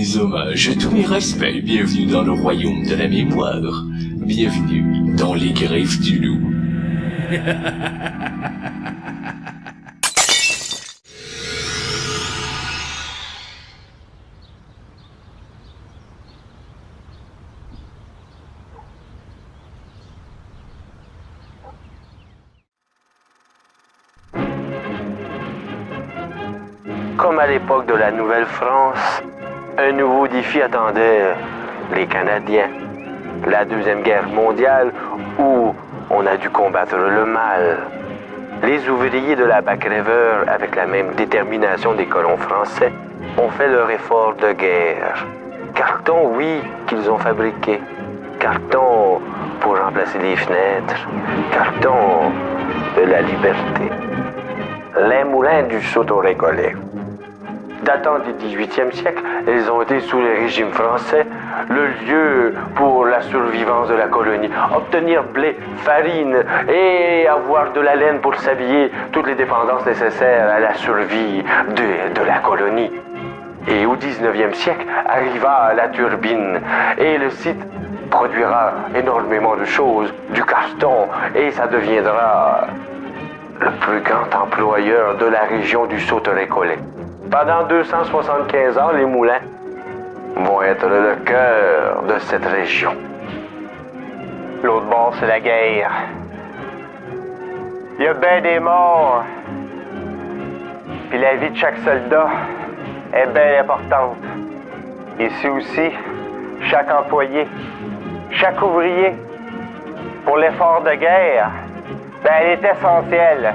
mes hommages, tous mes respects, bienvenue dans le royaume de la mémoire. Bienvenue dans les griffes du loup. Comme à l'époque de la Nouvelle-France, un nouveau défi attendait les Canadiens. La Deuxième Guerre mondiale, où on a dû combattre le mal. Les ouvriers de la Back River, avec la même détermination des colons français, ont fait leur effort de guerre. Carton, oui, qu'ils ont fabriqué. Carton pour remplacer les fenêtres. Carton de la liberté. Les moulins du Saut-au-Récollet. Datant du 18e siècle, ils ont été sous le régime français le lieu pour la survivance de la colonie. Obtenir blé, farine et avoir de la laine pour s'habiller, toutes les dépendances nécessaires à la survie de la colonie. Et au 19e siècle arriva la turbine et le site produira énormément de choses, du carton, et ça deviendra le plus grand employeur de la région du Saut-au-Récollet. Pendant 275 ans, les moulins vont être le cœur de cette région. L'autre bord, c'est la guerre. Il y a bien des morts. Puis la vie de chaque soldat est bien importante. Ici aussi, chaque employé, chaque ouvrier, pour l'effort de guerre, ben, elle est essentielle.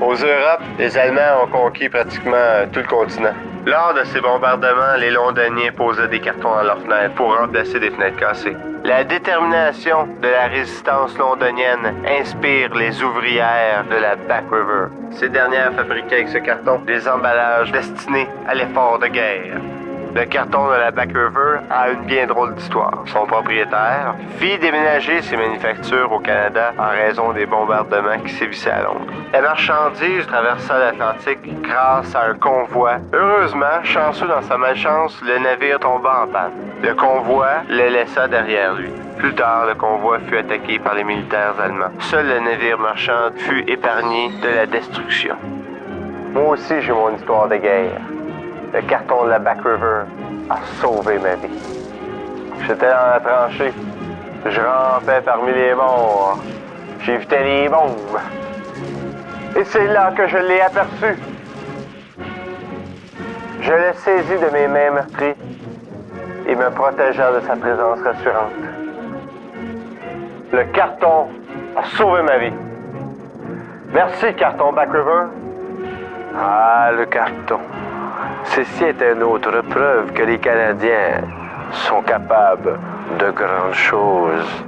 Aux Europes, les Allemands ont conquis pratiquement tout le continent. Lors de ces bombardements, les Londoniens posaient des cartons dans leurs fenêtres pour remplacer des fenêtres cassées. La détermination de la résistance londonienne inspire les ouvrières de la Back River. Ces dernières fabriquaient avec ce carton des emballages destinés à l'effort de guerre. Le carton de la Back River a une bien drôle d'histoire. Son propriétaire fit déménager ses manufactures au Canada en raison des bombardements qui sévissaient à Londres. La marchandise traversa l'Atlantique grâce à un convoi. Heureusement, chanceux dans sa malchance, le navire tomba en panne. Le convoi le laissa derrière lui. Plus tard, le convoi fut attaqué par les militaires allemands. Seul le navire marchand fut épargné de la destruction. Moi aussi, j'ai mon histoire de guerre. Le carton de la Back River a sauvé ma vie. J'étais dans la tranchée. Je rampais parmi les morts. J'évitais les bombes. Et c'est là que je l'ai aperçu. Je le saisis de mes mains meurtries et me protégea de sa présence rassurante. Le carton a sauvé ma vie. Merci, carton Back River. Ah, le carton. Ceci est une autre preuve que les Canadiens sont capables de grandes choses.